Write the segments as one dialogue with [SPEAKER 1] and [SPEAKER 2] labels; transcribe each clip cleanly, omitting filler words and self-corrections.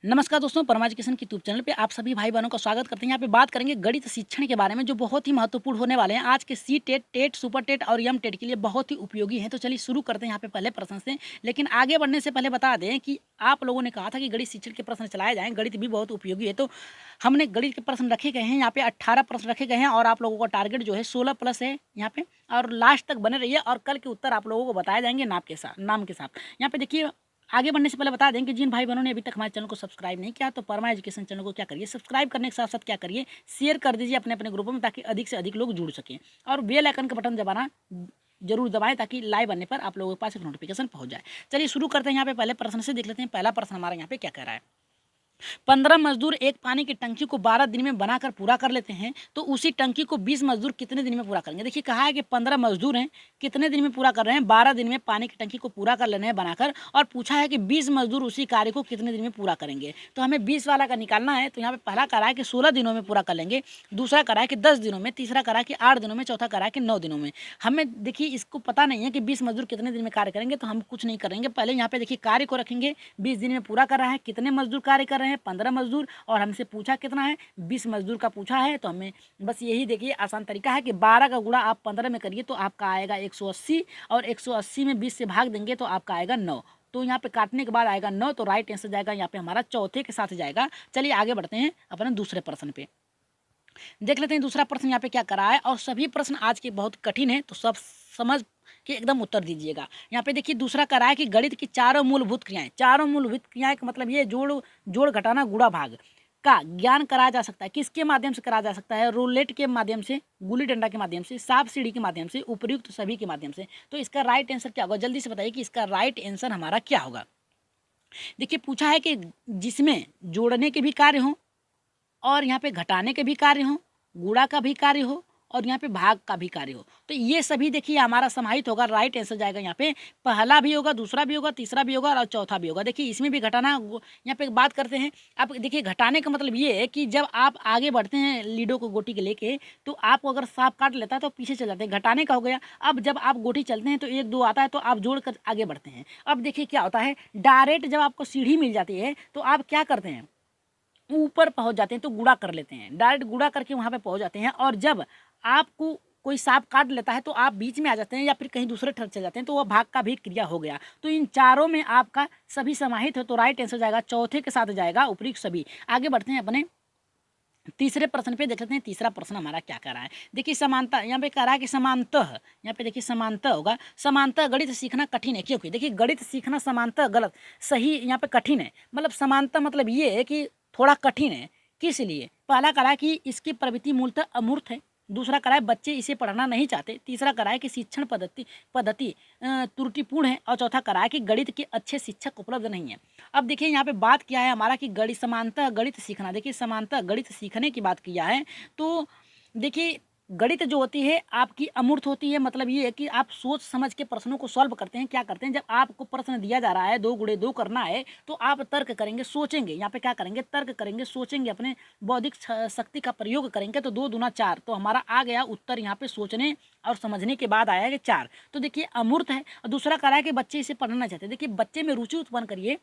[SPEAKER 1] नमस्कार दोस्तों, परमा एजुकेशन के यूट्यूब चैनल पे आप सभी भाई बहनों का स्वागत करते हैं। यहाँ पे बात करेंगे गणित शिक्षण के बारे में, जो बहुत ही महत्वपूर्ण होने वाले हैं आज के C TET, TET, super TET और यम टेट के लिए बहुत ही उपयोगी हैं। तो चलिए शुरू करते हैं यहाँ पे पहले प्रश्न से। लेकिन आगे बढ़ने से पहले बता दें कि आप लोगों ने कहा था कि गणित शिक्षण के प्रश्न चलाए जाएँ, गणित भी बहुत उपयोगी है। तो हमने गणित के प्रश्न रखे गए हैं, यहाँ पे 18 प्रश्न रखे गए हैं और आप लोगों का टारगेट जो है 16 प्लस है यहाँ पे। और लास्ट तक बने रहिए और कल के उत्तर आप लोगों को बताए जाएंगे नाम के साथ। यहाँ पे देखिए, आगे बढ़ने से पहले बता दें कि जिन भाई बहनों ने अभी तक हमारे चैनल को सब्सक्राइब नहीं किया तो परमा एजुकेशन चैनल को क्या करिए, सब्सक्राइब करने के साथ साथ क्या करिए, शेयर कर दीजिए अपने अपने ग्रुपों में, ताकि अधिक से अधिक लोग जुड़ सकें। और बेल आइकन का बटन दबाना जरूर दबाएं, ताकि लाइव बनने पर आप लोगों के पास एक नोटिफिकेशन पहुंच जाए। चलिए शुरू करते हैं। यहाँ पे पहले प्रश्न से देख लेते हैं। पहला प्रश्न हमारा यहाँ पे क्या कह रहा है। 15 मजदूर एक पानी की टंकी को 12 दिन में बनाकर पूरा कर लेते हैं, तो उसी टंकी को 20 मजदूर कितने दिन में पूरा करेंगे। देखिए, कहा है कि 15 मजदूर हैं, कितने दिन में पूरा कर रहे हैं, 12 दिन में पानी की टंकी को पूरा कर लेने हैं बनाकर। और पूछा है कि 20 मजदूर उसी कार्य को कितने दिन में पूरा करेंगे। तो हमें 20 वाला का निकालना है। तो यहाँ पे पहला करा है कि 16 दिनों में पूरा कर लेंगे, दूसरा करा है कि 10 दिनों में, तीसरा करा है कि 8 दिनों में, चौथा करा है कि 9 दिनों में। हमें देखिए इसको पता नहीं है कि 20 मजदूर कितने दिन में कार्य करेंगे, तो हम कुछ नहीं करेंगे। पहले यहाँ पे देखिए कार्य को रखेंगे, 20 दिन में पूरा कर रहा है, कितने मजदूर कार्य कर रहे हैं, 15 मजदूर। और हमसे पूछा कितना है, 20 मजदूर का पूछा है। तो हमें बस यही देखिए आसान तरीका है कि 12 का गुणा आप 15 में करिए तो आपका आएगा 180, और 180 में 20 से भाग देंगे तो आपका आएगा 9। तो यहाँ पे काटने के बाद आएगा 9, तो राइट आंसर जाएगा यहाँ पे हमारा चौथे के साथ जाएगा। चलिए आगे बढ़ते हैं अपने दूसरे प्रश्न पे। देख लेते हैं दूसरा प्रश्न यहाँ पे क्या करा है। और सभी प्रश्न आज के बहुत कठिन है, तो सब समझ के एकदम उत्तर दीजिएगा। यहाँ पे देखिए दूसरा करा है कि गणित की चारों मूलभूत क्रियाएं का मतलब ये जोड़ घटाना गुणा भाग का ज्ञान कराया जा सकता है। किसके माध्यम से कराया जा सकता है, रूलेट के माध्यम से, गुल्ली डंडा के माध्यम से, सांप सीढ़ी के माध्यम से, उपयुक्त सभी के माध्यम से। तो इसका राइट आंसर क्या होगा, जल्दी से बताइए कि इसका राइट आंसर हमारा क्या होगा। देखिए पूछा है कि जिसमें जोड़ने के भी कार्य हों, और यहाँ पे घटाने के भी कार्य हो, गुणा का भी कार्य हो, और यहाँ पे भाग का भी कार्य हो। तो ये सभी देखिए हमारा समाहित होगा। राइट आंसर जाएगा यहाँ पे पहला भी होगा, दूसरा भी होगा, तीसरा भी होगा और चौथा भी होगा। देखिए इसमें भी घटाना, यहाँ पे बात करते हैं। अब देखिए घटाने का मतलब ये है कि जब आप आगे बढ़ते हैं लीडो को गोटी के लेके, तो आपको अगर सांप काट लेता है तो पीछे चल जाते हैं, घटाने का हो गया। अब जब आप गोटी चलते हैं तो 1 2 आता है तो आप जोड़ कर आगे बढ़ते हैं। अब देखिए क्या होता है, डायरेक्ट जब आपको सीढ़ी मिल जाती है तो आप क्या करते हैं, ऊपर पहुंच जाते हैं तो गुणा कर लेते हैं, डायरेक्ट गुणा करके वहां पे पहुंच जाते हैं। और जब आपको कोई सांप काट लेता है तो आप बीच में आ जाते हैं या फिर कहीं दूसरे ठर चले जाते हैं, तो वह भाग का भी क्रिया हो गया। तो इन चारों में आपका सभी समाहित है, तो राइट आंसर जाएगा चौथे के साथ जाएगा उपयुक्त सभी। आगे बढ़ते हैं अपने तीसरे प्रश्न पे, देख लेते हैं तीसरा प्रश्न हमारा क्या कर रहा है। देखिए समानता, यहाँ पे कह रहा है कि समानतः, यहाँ पे देखिए समानतः होगा। समानतः गणित सीखना कठिन है, क्योंकि देखिए गणित सीखना समानतः गलत, सही यहाँ पे कठिन है। मतलब समानतः मतलब ये है कि थोड़ा कठिन है। किस लिए, पहला करा है कि इसकी प्रवृत्ति मूलतः अमूर्त है, दूसरा करा है बच्चे इसे पढ़ना नहीं चाहते, तीसरा करा है कि शिक्षण पद्धति त्रुटिपूर्ण है, और चौथा करा है कि गणित के अच्छे शिक्षक उपलब्ध नहीं है। अब देखिए यहाँ पे बात किया है हमारा कि गणित समानतः गणित सीखना, देखिए समानतः गणित सीखने की बात किया है। तो देखिए गणित जो होती है आपकी अमूर्त होती है। मतलब ये है कि आप सोच समझ के प्रश्नों को सॉल्व करते हैं। क्या करते हैं, जब आपको प्रश्न दिया जा रहा है 2 गुणे 2 करना है, तो आप तर्क करेंगे, सोचेंगे। यहाँ पे क्या करेंगे, तर्क करेंगे, सोचेंगे, अपने बौद्धिक शक्ति का प्रयोग करेंगे। तो 2 दूना 4, तो हमारा आ गया उत्तर यहाँ पे सोचने और समझने के बाद आया कि 4। तो देखिए अमूर्त है। और दूसरा कह रहा है कि बच्चे इसे पढ़ना चाहते। देखिए बच्चे में रुचि उत्पन्न करिए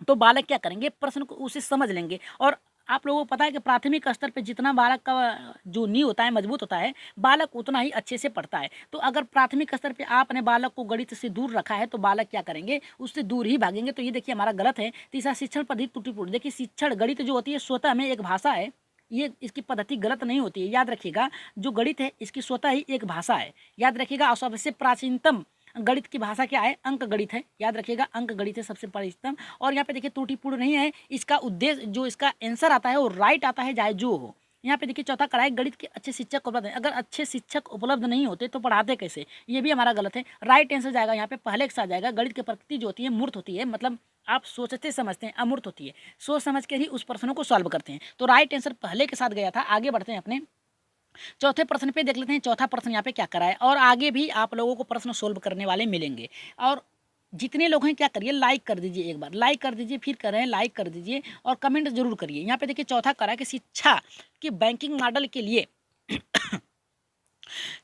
[SPEAKER 1] तो बालक क्या करेंगे, प्रश्न को उसे समझ लेंगे। और आप लोगों को पता है कि प्राथमिक स्तर पे जितना बालक का जो नींव होता है मजबूत होता है, बालक उतना ही अच्छे से पढ़ता है। तो अगर प्राथमिक स्तर पे आपने बालक को गणित से दूर रखा है तो बालक क्या करेंगे, उससे दूर ही भागेंगे। तो ये देखिए हमारा गलत है। तीसरा शिक्षण पद्धति त्रुटिपूर्ण, देखिए शिक्षण गणित जो होती है स्वतः में एक भाषा है, ये इसकी पद्धति गलत नहीं होती है। याद रखिएगा, जो गणित है इसकी स्वतः ही एक भाषा है, याद रखिएगा। और सबसे प्राचीनतम गणित की भाषा क्या है, अंक गणित है, याद रखिएगा, अंक गणित है सबसे प्राचीनतम। और यहाँ पे देखिए त्रुटिपूर्ण नहीं है, इसका उद्देश्य जो इसका आंसर आता है वो राइट आता है, चाहे जो हो। यहाँ पे देखिए चौथा करा है गणित के अच्छे शिक्षक उपलब्ध हैं। अगर अच्छे शिक्षक उपलब्ध नहीं होते तो पढ़ाते कैसे, ये भी हमारा गलत है। राइट आंसर जाएगा यहाँ पे पहले के साथ जाएगा। गणित की प्रकृति जो होती है मूर्त होती है, मतलब आप सोचते समझते हैं, अमूर्त होती है, सोच समझ के ही उस प्रश्नों को सॉल्व करते हैं। तो राइट आंसर पहले के साथ गया था। आगे बढ़ते हैं अपने चौथे प्रश्न पे, देख लेते हैं चौथा प्रश्न यहाँ पे क्या करा है। और आगे भी आप लोगों को प्रश्न सोल्व करने वाले मिलेंगे। और जितने लोग हैं क्या करिए, लाइक कर दीजिए, एक बार लाइक कर दीजिए, फिर कर रहे हैं लाइक कर दीजिए और कमेंट जरूर करिए। यहाँ पे देखिए चौथा करा है कि शिक्षा के बैंकिंग मॉडल के लिए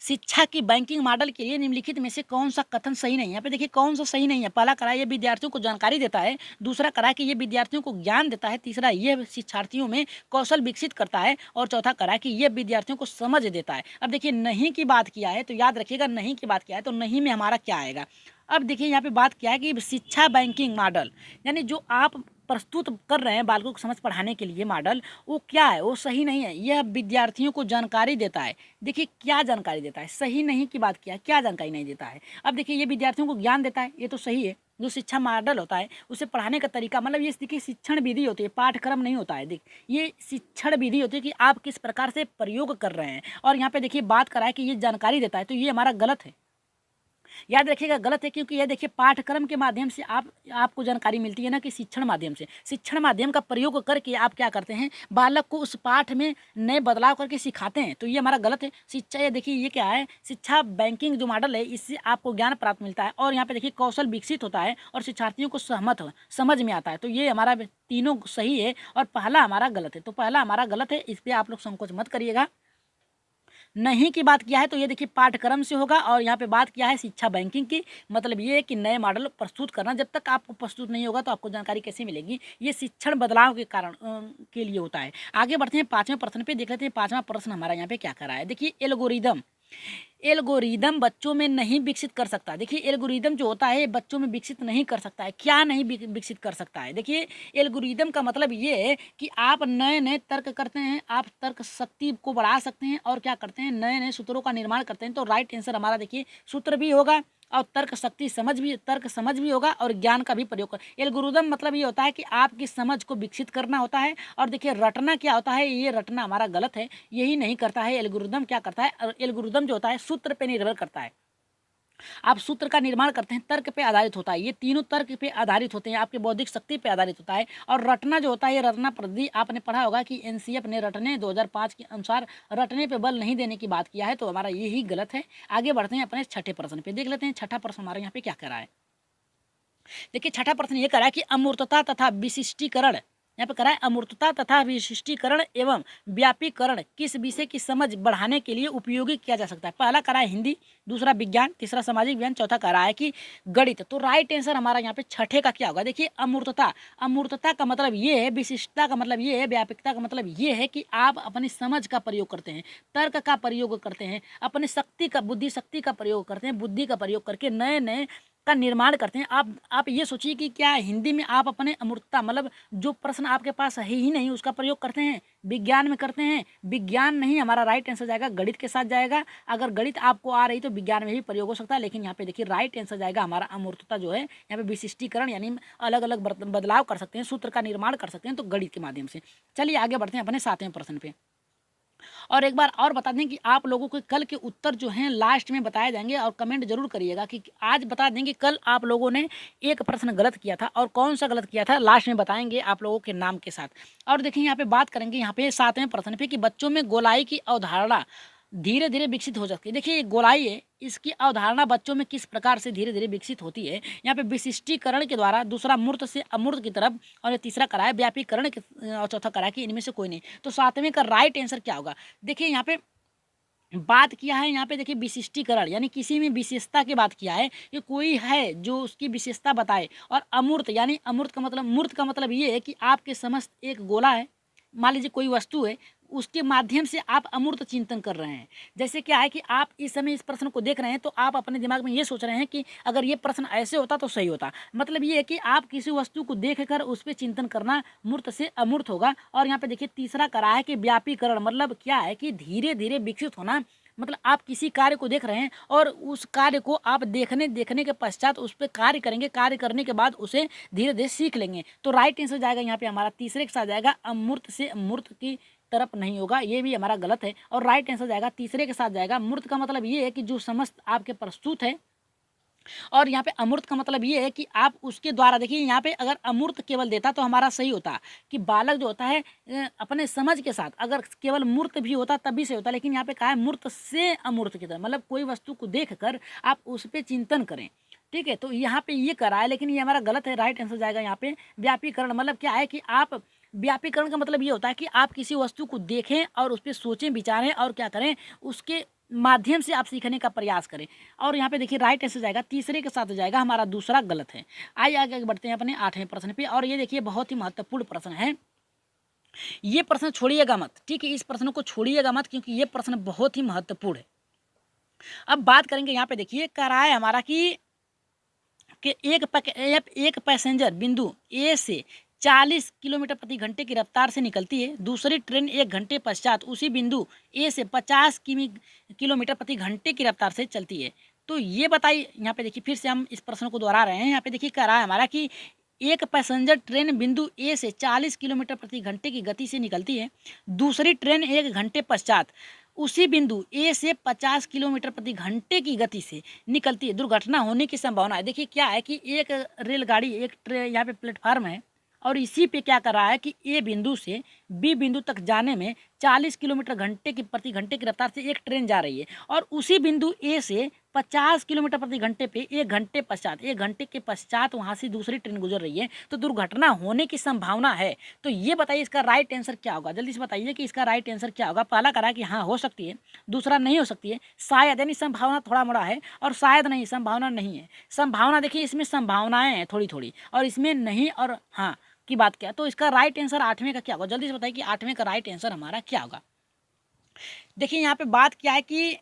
[SPEAKER 1] शिक्षा की बैंकिंग मॉडल के लिए निम्नलिखित में से कौन सा कथन सही नहीं है। यहाँ पे देखिए कौन सा सही नहीं है। पहला करा ये विद्यार्थियों को जानकारी देता है, दूसरा करा कि ये विद्यार्थियों को ज्ञान देता है, तीसरा ये शिक्षार्थियों में कौशल विकसित करता है और चौथा करा कि ये विद्यार्थियों को समझ देता है। अब देखिए नहीं की बात किया है तो याद रखिएगा, नहीं की बात किया है तो नहीं में हमारा क्या आएगा। अब देखिए यहाँ पे बात क्या है कि शिक्षा बैंकिंग मॉडल यानी जो आप प्रस्तुत कर रहे हैं बालकों को समझ पढ़ाने के लिए मॉडल, वो क्या है, वो सही नहीं है। यह विद्यार्थियों को जानकारी देता है। देखिए क्या जानकारी देता है, सही नहीं की बात किया, क्या जानकारी नहीं देता है। अब देखिए ये विद्यार्थियों को ज्ञान देता है, ये तो सही है। जो शिक्षा मॉडल होता है उसे पढ़ाने का तरीका, मतलब ये देखिए शिक्षण विधि होती है, पाठ्यक्रम नहीं होता है। देख ये शिक्षण विधि होती है कि आप किस प्रकार से प्रयोग कर रहे हैं। और यहाँ पे देखिए बात करा है कि ये जानकारी देता है, तो ये हमारा गलत है। याद रखिएगा गलत है, क्योंकि ये देखिए पाठ्यक्रम के माध्यम से आपको जानकारी मिलती है ना कि शिक्षण माध्यम से। शिक्षण माध्यम का प्रयोग करके आप क्या करते हैं, बालक को उस पाठ में नए बदलाव करके सिखाते हैं, तो ये हमारा गलत है। शिक्षा ये देखिए ये क्या है, शिक्षा बैंकिंग जो मॉडल है इससे आपको ज्ञान प्राप्त मिलता है और यहाँ पे देखिए कौशल विकसित होता है और शिक्षार्थियों को समझ में आता है। तो ये हमारा तीनों सही है और पहला हमारा गलत है। तो पहला हमारा गलत है, इस पर आप लोग संकोच मत करिएगा। नहीं की बात किया है तो ये देखिए पाठ्यक्रम से होगा और यहाँ पे बात किया है शिक्षा बैंकिंग की। मतलब ये है कि नए मॉडल प्रस्तुत करना, जब तक आपको प्रस्तुत नहीं होगा तो आपको जानकारी कैसे मिलेगी। ये शिक्षण बदलाव के कारण के लिए होता है। आगे बढ़ते हैं पाँचवें प्रश्न पे, देख लेते हैं पाँचवा प्रश्न हमारा यहाँ पे क्या करा है। देखिए एल्गोरिदम बच्चों में नहीं विकसित कर सकता। देखिए एल्गोरिदम जो होता है बच्चों में विकसित नहीं कर सकता है। क्या नहीं विकसित कर सकता है, देखिए एल्गोरिदम का मतलब ये है कि आप नए नए तर्क करते हैं, आप तर्क शक्ति को बढ़ा सकते हैं और क्या करते हैं, नए नए सूत्रों का निर्माण करते हैं। तो राइट आंसर हमारा देखिए सूत्र भी होगा और तर्क समझ भी होगा और ज्ञान का भी प्रयोग कर। एल्गोरिदम मतलब ये होता है कि आपकी समझ को विकसित करना होता है। और देखिए रटना क्या होता है, ये रटना हमारा गलत है, यही नहीं करता है। एल्गोरिदम क्या करता है, एल्गोरिदम जो होता है सूत्र पे निर्भर करता है। आप सूत्र का निर्माण करते हैं, तर्क पे आधारित होता है। ये तीनों तर्क पे आधारित होते हैं, आपके बौद्धिक शक्ति पे आधारित होता है। और रटना जो होता है, ये रटना पद्धति आपने पढ़ा होगा कि एनसीएफ ने रटने 2005 के अनुसार रटने पे बल नहीं देने की बात किया है, तो हमारा यही गलत है। आगे बढ़ते हैं अपने छठे प्रश्न पे, देख लेते हैं छठा प्रश्न हमारे यहाँ पे क्या करा है। देखिए छठा प्रश्न ये करा है कि अमूर्तता तथा विशिष्टीकरण, यहाँ पे करा है अमूर्तता तथा विशिष्टीकरण एवं व्यापीकरण किस विषय की समझ बढ़ाने के लिए उपयोगी किया जा सकता है। पहला करा है हिंदी, दूसरा विज्ञान, तीसरा सामाजिक विज्ञान, चौथा करा है कि गणित। तो राइट आंसर हमारा यहाँ पे छठे का क्या होगा। देखिए अमूर्तता का मतलब ये है, विशिष्टता का मतलब ये है, व्यापकता का मतलब ये है कि आप अपनी समझ का प्रयोग करते हैं, तर्क का प्रयोग करते हैं, अपनी बुद्धि शक्ति का प्रयोग करते हैं, बुद्धि का प्रयोग करके नए नए का निर्माण करते हैं। आप ये सोचिए कि क्या हिंदी में आप अपने अमूर्तता मतलब जो प्रश्न आपके पास है ही नहीं उसका प्रयोग करते हैं, विज्ञान में करते हैं। विज्ञान नहीं, हमारा राइट आंसर जाएगा गणित के साथ जाएगा। अगर गणित आपको आ रही तो विज्ञान में भी प्रयोग हो सकता है, लेकिन यहाँ पे देखिए राइट आंसर जाएगा हमारा अमूर्तता जो है। यहाँ पे विशिष्टीकरण यानी अलग अलग बदलाव कर सकते हैं, सूत्र का निर्माण कर सकते हैं, तो गणित के माध्यम से। चलिए आगे बढ़ते हैं अपने सातवें प्रश्न पे। और एक बार और बता दें कि आप लोगों के कल के उत्तर जो हैं लास्ट में बताए जाएंगे और कमेंट जरूर करिएगा कि आज बता दें कि कल आप लोगों ने एक प्रश्न गलत किया था और कौन सा गलत किया था, लास्ट में बताएंगे आप लोगों के नाम के साथ। और देखिए यहाँ पे बात करेंगे यहाँ पे सातवें प्रश्न पे कि बच्चों में गोलाई की अवधारणा धीरे धीरे विकसित हो सकती है। देखिए ये गोलाई है, इसकी अवधारणा बच्चों में किस प्रकार से धीरे धीरे विकसित होती है। यहाँ पे विशिष्टीकरण के द्वारा, दूसरा मूर्त से अमूर्त की तरफ, और तीसरा करा है व्यापीकरण और चौथा करा है कि इनमें से कोई नहीं। तो सातवें का राइट आंसर क्या होगा। देखिए यहाँ पे बात किया है, यहाँ पे देखिए विशिष्टीकरण यानी किसी में विशेषता की बात किया है कि कोई है जो उसकी विशेषता बताए। और अमूर्त यानी मूर्त का मतलब ये है कि आपके समस्त एक गोला है, मान लीजिए कोई वस्तु है, उसके माध्यम से आप अमूर्त चिंतन कर रहे हैं। जैसे क्या है कि आप इस समय इस प्रश्न को देख रहे हैं तो आप अपने दिमाग में ये सोच रहे हैं कि अगर ये प्रश्न ऐसे होता तो सही होता। मतलब ये है कि आप किसी वस्तु को देख कर उस पर चिंतन करना मूर्त से अमूर्त होगा। और यहाँ पे देखिए तीसरा करा है कि व्यापीकरण, मतलब क्या है कि धीरे धीरे विकसित होना। मतलब आप किसी कार्य को देख रहे हैं और उस कार्य को आप देखने के पश्चात उस पर कार्य करेंगे, कार्य करने के बाद उसे धीरे धीरे सीख लेंगे। तो राइट आंसर जाएगा यहाँ पे हमारा तीसरे के साथ जाएगा, अमूर्त से अमूर्त की तरफ नहीं होगा, ये भी हमारा गलत है। और राइट आंसर जाएगा तीसरे के साथ जाएगा। मूर्त का मतलब ये है कि जो समस्त आपके प्रस्तुत है, और यहाँ पे अमूर्त का मतलब ये है कि आप उसके द्वारा, देखिए यहाँ पे अगर अमूर्त केवल देता तो हमारा सही होता कि बालक जो होता है अपने समझ के साथ, अगर केवल मूर्त भी होता तब भी सही होता। लेकिन यहाँ पे कहा है मूर्त से अमूर्त की तरफ, मतलब कोई वस्तु को देख कर आप उस पर चिंतन करें। ठीक है, तो यहाँ पे ये करा है, लेकिन ये हमारा गलत है। राइट आंसर जाएगा यहाँ पे व्यापीकरण। मतलब क्या है कि आप व्यापीकरण का मतलब ये होता है कि आप किसी वस्तु को देखें और उस पे सोचें, विचारें और क्या करें, उसके माध्यम से आप सीखने का प्रयास करें। और यहाँ पे देखिए राइट आंसर जाएगा, तीसरे के साथ जाएगा हमारा दूसरा गलत है। आइए आगे बढ़ते हैं अपने 8वें प्रश्न पे, और ये देखिए बहुत ही महत्वपूर्ण प्रश्न है। ये प्रश्न छोड़िएगा मत, ठीक है, इस प्रश्न को छोड़िएगा मत क्योंकि ये प्रश्न बहुत ही महत्वपूर्ण है। अब बात करेंगे यहाँ पे देखिए कह रहा है हमारा कि एक पैसेंजर बिंदु ए से 40 किलोमीटर प्रति घंटे की रफ्तार से निकलती है, दूसरी ट्रेन 1 घंटे पश्चात उसी बिंदु ए से 50 किलोमीटर प्रति घंटे की रफ्तार से चलती है। तो ये बताइए, यहाँ पे देखिए फिर से हम इस प्रश्न को दोहरा रहे हैं। यहाँ पे देखिए कह रहा है हमारा कि एक पैसेंजर ट्रेन बिंदु ए से 40 किलोमीटर प्रति घंटे की गति से निकलती है, दूसरी ट्रेन 1 घंटे पश्चात उसी बिंदु ए से 50 किलोमीटर प्रति घंटे की गति से निकलती है। दुर्घटना होने की संभावना है। देखिए क्या है कि एक रेलगाड़ी, एक ट्रेन, यहाँ पे प्लेटफार्म है और इसी पे क्या कर रहा है कि ए बिंदु से बी बिंदु तक जाने में 40 किलोमीटर प्रति घंटे की रफ्तार से एक ट्रेन जा रही है, और उसी बिंदु ए से 50 किलोमीटर प्रति घंटे पे 1 घंटे के पश्चात वहाँ से दूसरी ट्रेन गुजर रही है, तो दुर्घटना होने की संभावना है। तो ये बताइए इसका राइट आंसर क्या होगा, जल्दी से बताइए कि इसका राइट आंसर क्या होगा। पहला करा कि हाँ हो सकती है, दूसरा नहीं हो सकती है, शायद, यानी संभावना थोड़ा मोड़ा है, और शायद नहीं, संभावना नहीं है। संभावना देखिए इसमें संभावनाएं हैं थोड़ी थोड़ी, और इसमें नहीं और हाँ की बात क्या, तो इसका राइट आंसर 8वें का क्या होगा, जल्दी से बताइए कि 8वें का राइट आंसर हमारा क्या होगा। देखिए यहाँ पे बात क्या है कि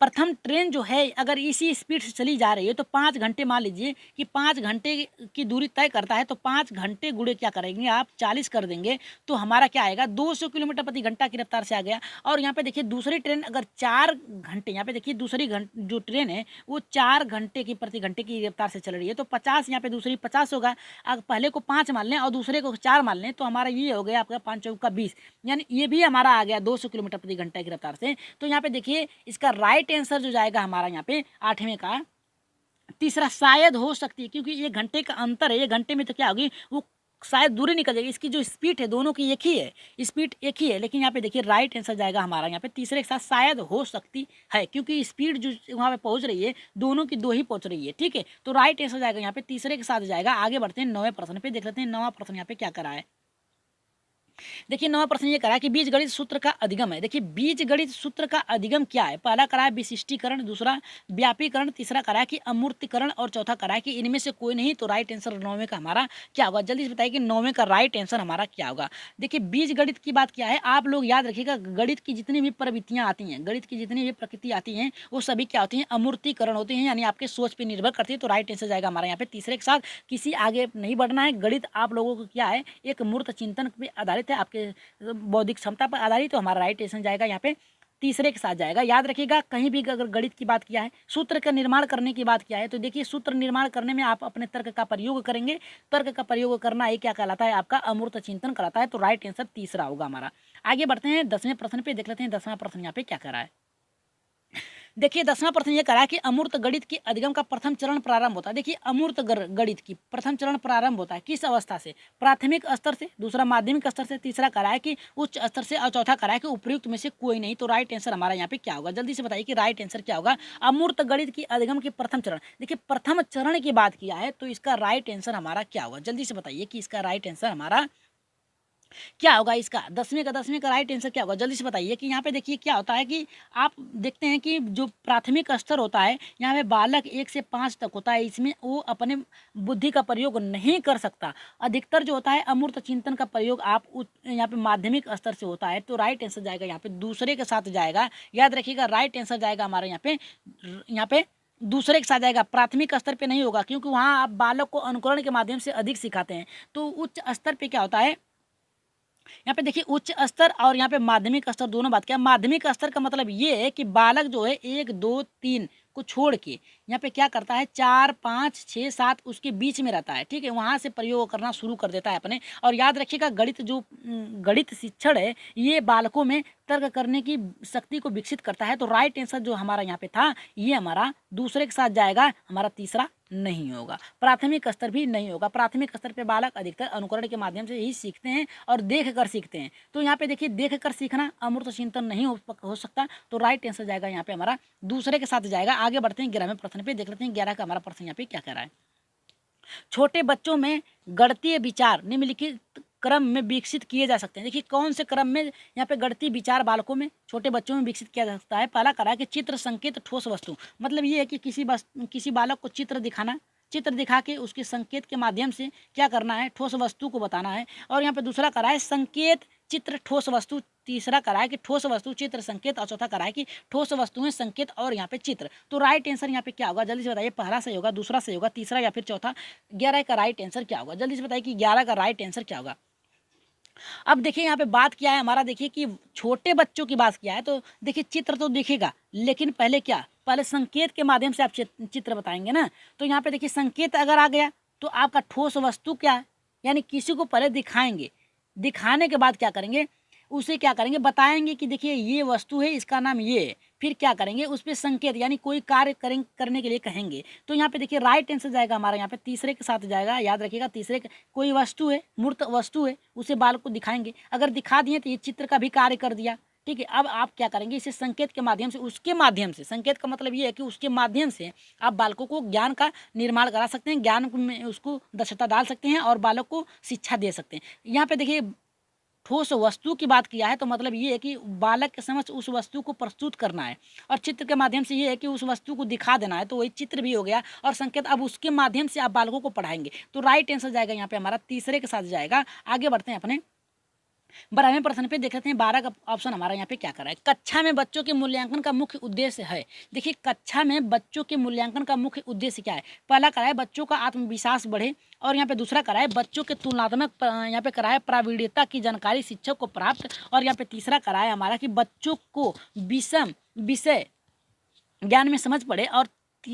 [SPEAKER 1] प्रथम ट्रेन जो है अगर इसी स्पीड से चली जा रही है तो 5 घंटे, मान लीजिए कि 5 घंटे की दूरी तय करता है, तो 5 घंटे गुणे क्या करेंगे आप 40 कर देंगे, तो हमारा क्या आएगा 200 किलोमीटर प्रति घंटा की रफ्तार से आ गया। और यहाँ पे देखिए दूसरी ट्रेन अगर 4 घंटे, यहाँ पे देखिए दूसरी जो ट्रेन है वो 4 घंटे की प्रति घंटे की रफ्तार से चल रही है, तो 50, यहाँ पे दूसरी 50 होगा। अगर पहले को 5 मान लें और दूसरे को 4 मान लें तो हमारा ये हो गया आपका 5 चौका 20, यानी ये भी हमारा आ गया 200 किलोमीटर प्रति घंटा की रफ्तार से। तो यहाँ पे देखिए इसका राइट आंसर जो जाएगा हमारा यहाँ पे 8वें का तीसरा शायद हो सकती है, क्योंकि 1 घंटे का अंतर है, 1 घंटे में तो क्या होगी वो शायद दूरी निकल जाएगी। इसकी जो स्पीड है दोनों की एक ही है, स्पीड एक ही है, लेकिन यहाँ पे देखिए राइट आंसर जाएगा हमारा यहाँ पे तीसरे के साथ शायद हो सकती है, क्योंकि स्पीड जो वहाँ पे पहुँच रही है दोनों की 2 ही पहुँच रही है, ठीक है। तो राइट आंसर जाएगा यहाँ पे तीसरे के साथ जाएगा। आगे बढ़ते हैं 9वें प्रश्न पे, देख लेते हैं 9वां प्रश्न यहाँ पे क्या करा है। देखिए 9वां प्रश्न ये करा कि बीजगणित सूत्र का अधिगम है। देखिए बीजगणित सूत्र का अधिगम क्या है, पहला करा है विशिष्टीकरण, दूसरा व्यापीकरण, तीसरा करा है कि अमूर्तीकरण, और चौथा करा है कि इनमें से कोई नहीं। तो राइट आंसर 9वें का हमारा क्या होगा, जल्दी से बताइए कि 9वें का राइट आंसर हमारा क्या होगा। देखिए बीजगणित की बात क्या है, आप लोग याद रखिएगा, गणित की जितनी भी प्रवृत्तियां आती हैं, गणित की जितनी भी प्रकृति आती हैं वो सभी क्या होती हैं, अमूर्तीकरण होती हैं, यानी आपके सोच पर निर्भर करती है। तो राइट आंसर जाएगा हमारा यहाँ पे तीसरे के साथ। किसी आगे नहीं बढ़ना है, गणित आप लोगों को क्या है एक मूर्त चिंतन पे आधारित है, आपके बौद्धिक क्षमता पर आधारित। तो हमारा राइट आंसर जाएगा यहाँ पे तीसरे के साथ जाएगा। याद रखिएगा कहीं भी अगर गणित की बात किया है, सूत्र का निर्माण करने की बात किया है, तो देखिए सूत्र निर्माण करने में आप अपने तर्क का प्रयोग करेंगे। तर्क का प्रयोग करना ये क्या कहलाता है, आपका अमूर्त चिंतन कहलाता है। तो राइट आंसर तीसरा होगा हमारा। आगे बढ़ते हैं 10वें प्रश्न पे, देख लेते हैं 10वां प्रश्न यहाँ पे क्या कह रहा है। देखिए 10वां प्रश्न ये करा कि अमूर्त गणित की अधिगम का प्रथम चरण प्रारंभ होता है। देखिए अमूर्त गणित की प्रथम चरण प्रारंभ होता है किस अवस्था से, प्राथमिक स्तर से, दूसरा माध्यमिक स्तर से, तीसरा करा है कि उच्च स्तर से, और चौथा करा है कि उपयुक्त में से कोई नहीं। तो राइट आंसर हमारा यहाँ पे क्या होगा, जल्दी से बताइए कि राइट आंसर क्या होगा। अमूर्त गणित की अधिगम के प्रथम चरण, देखिए प्रथम चरण की बात किया है, तो इसका राइट आंसर हमारा क्या होगा, जल्दी से बताइए कि इसका राइट आंसर हमारा क्या होगा। इसका 10वें का राइट आंसर क्या होगा, जल्दी से बताइए कि यहाँ पे देखिए क्या होता है कि आप देखते हैं कि जो प्राथमिक स्तर होता है यहाँ पे बालक 1 से 5 तक होता है, इसमें वो अपने बुद्धि का प्रयोग नहीं कर सकता। अधिकतर जो होता है अमूर्त चिंतन का प्रयोग आप यहाँ पे माध्यमिक स्तर से होता है। तो राइट आंसर जाएगा यहाँ पे दूसरे के साथ जाएगा। याद रखिएगा राइट आंसर जाएगा हमारा यहाँ पे दूसरे के साथ जाएगा, प्राथमिक स्तर पे नहीं होगा, क्योंकि वहाँ आप बालक को अनुकरण के माध्यम से अधिक सिखाते हैं। तो उच्च स्तर पे क्या होता है, यहाँ पे देखिए उच्च स्तर और यहाँ पे माध्यमिक स्तर दोनों बात किया। माध्यमिक स्तर का मतलब ये है कि बालक जो है 1 2 3 को छोड़ के यहाँ पे क्या करता है 4 5 6 7 उसके बीच में रहता है, ठीक है, वहाँ से प्रयोग करना शुरू कर देता है अपने। और याद रखिएगा गणित शिक्षण है ये बालकों में तर्क करने की शक्ति को विकसित करता है। तो राइट आंसर जो हमारा यहाँ पे था ये हमारा दूसरे के साथ जाएगा, हमारा तीसरा नहीं होगा। प्राथमिक स्तर भी नहीं होगा। प्राथमिक स्तर पे बालक अधिकतर अनुकरण के माध्यम से ही सीखते हैं और देख कर सीखते हैं। तो यहाँ पे देखिए देख कर सीखना अमूर्त चिंतन नहीं हो सकता। तो राइट आंसर जाएगा यहाँ पे हमारा दूसरे के साथ जाएगा। आगे बढ़ते हैं 11वें प्रश्न पे, देख लेते हैं 11 का हमारा प्रश्न यहाँ पे क्या कह रहा है। छोटे बच्चों में गणितीय विचार निम्नलिखित क्रम में विकसित किए जा सकते हैं। देखिए कौन से क्रम में यहाँ पे गणितीय विचार बालकों में, छोटे बच्चों में विकसित किया जा सकता है। पहला करा है कि चित्र, संकेत, ठोस वस्तु। मतलब ये है कि किसी बालक को चित्र दिखाना, चित्र दिखा के उसके संकेत के माध्यम से क्या करना है, ठोस वस्तु को बताना है। और यहाँ पे दूसरा करा है संकेत, चित्र, ठोस वस्तु। तीसरा करा है कि ठोस वस्तु, चित्र, संकेत। और चौथा करा है कि ठोस वस्तुएं, संकेत और यहाँ पे चित्र। तो राइट आंसर यहाँ पे क्या होगा, जल्दी से बताइए। पहला सही होगा, दूसरा सही होगा, तीसरा या फिर चौथा। 11 का राइट आंसर क्या होगा, जल्दी से बताइए कि 11 का राइट आंसर क्या होगा। अब देखिए यहाँ पे बात किया है हमारा, देखिए कि छोटे बच्चों की बात किया है, तो देखिए चित्र तो दिखेगा, लेकिन पहले क्या, पहले संकेत के माध्यम से आप चित्र बताएंगे ना। तो यहाँ पे देखिए संकेत अगर आ गया तो आपका ठोस वस्तु क्या है, यानी किसी को पहले दिखाएंगे, दिखाने के बाद क्या करेंगे, उसे क्या करेंगे, बताएंगे कि देखिए ये वस्तु है, इसका नाम ये है। फिर क्या करेंगे, उस पर संकेत यानी कोई कार्य करने के लिए कहेंगे। तो यहाँ पे देखिए राइट आंसर जाएगा हमारा, यहाँ पे तीसरे के साथ जाएगा, याद रखिएगा। तीसरे कोई वस्तु है, मूर्त वस्तु है, उसे बालक को दिखाएंगे। अगर दिखा दिए तो ये चित्र का भी कार्य कर दिया, ठीक है। अब आप क्या करेंगे, इसे संकेत के माध्यम से, उसके माध्यम से, संकेत का मतलब ये है कि उसके माध्यम से आप बालकों को ज्ञान का निर्माण करा सकते हैं, ज्ञान में उसको दक्षता डाल सकते हैं और बालक को शिक्षा दे सकते हैं। यहाँ पे देखिए ठोस वस्तु की बात किया है, तो मतलब ये है कि बालक के समक्ष उस वस्तु को प्रस्तुत करना है। और चित्र के माध्यम से ये है कि उस वस्तु को दिखा देना है, तो वही चित्र भी हो गया। और संकेत, अब उसके माध्यम से आप बालकों को पढ़ाएंगे। तो राइट आंसर जाएगा यहाँ पे हमारा, तीसरे के साथ जाएगा। आगे बढ़ते हैं अपने 12वें प्रश्न पे, देख लेते हैं 12 का ऑप्शन हमारा यहाँ पे क्या कर रहा है। कक्षा में बच्चों के मूल्यांकन का मुख्य उद्देश्य है। देखिए कक्षा में बच्चों के मूल्यांकन का मुख्य उद्देश्य क्या है। पहला करा है बच्चों का आत्मविश्वास बढ़े, और यहाँ पे दूसरा करा है बच्चों के तुलनात्मक, यहाँ पे करा है प्रावीण्यता की जानकारी शिक्षक को प्राप्त। और यहाँ पे तीसरा करा है हमारा कि बच्चों को विषम विषय ज्ञान में समझ पड़े। और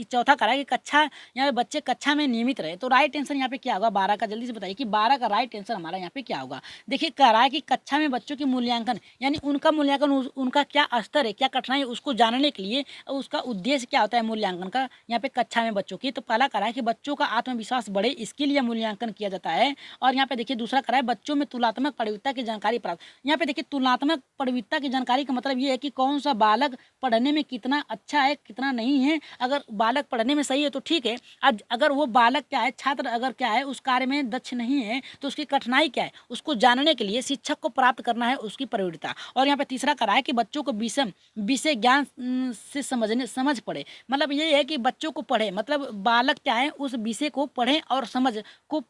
[SPEAKER 1] चौथा करा है कि कक्षा, यहाँ पे बच्चे कक्षा में नियमित रहे। तो राइट आंसर यहाँ पे क्या होगा 12 का, जल्दी से बताइए कि 12 का राइट आंसर हमारा यहाँ पे क्या होगा। देखिए कह रहा है कि कक्षा में बच्चों की मूल्यांकन, यानी उनका मूल्यांकन, उनका क्या स्तर है, क्या कठिनाई है, उसको जानने के लिए उसका उद्देश्य क्या होता है मूल्यांकन का, यहाँ पे कक्षा में बच्चों की। तो पहला करा है कि बच्चों का आत्मविश्वास बढ़े, इसके लिए मूल्यांकन किया जाता है। और यहाँ पे देखिए दूसरा करा है बच्चों में तुलनात्मक प्रवृत्ति की जानकारी प्राप्त। यहाँ पे देखिए तुलनात्मक प्रवृत्ति की जानकारी का मतलब ये है कि कौन सा बालक पढ़ने में कितना अच्छा है, कितना नहीं है। अगर बालक पढ़ने में सही है तो ठीक है, अगर वो बालक क्या है, छात्र अगर क्या है, उस कार्य में दक्ष नहीं है, तो उसकी कठिनाई क्या है, उसको जानने के लिए शिक्षक को प्राप्त करना है उसकी प्रवृत्ति। और यहाँ पे तीसरा करा है कि बच्चों को विषय ज्ञान से समझ पड़े। मतलब ये है कि बच्चों को पढ़े, मतलब बालक क्या है, उस विषय को पढ़े और समझ को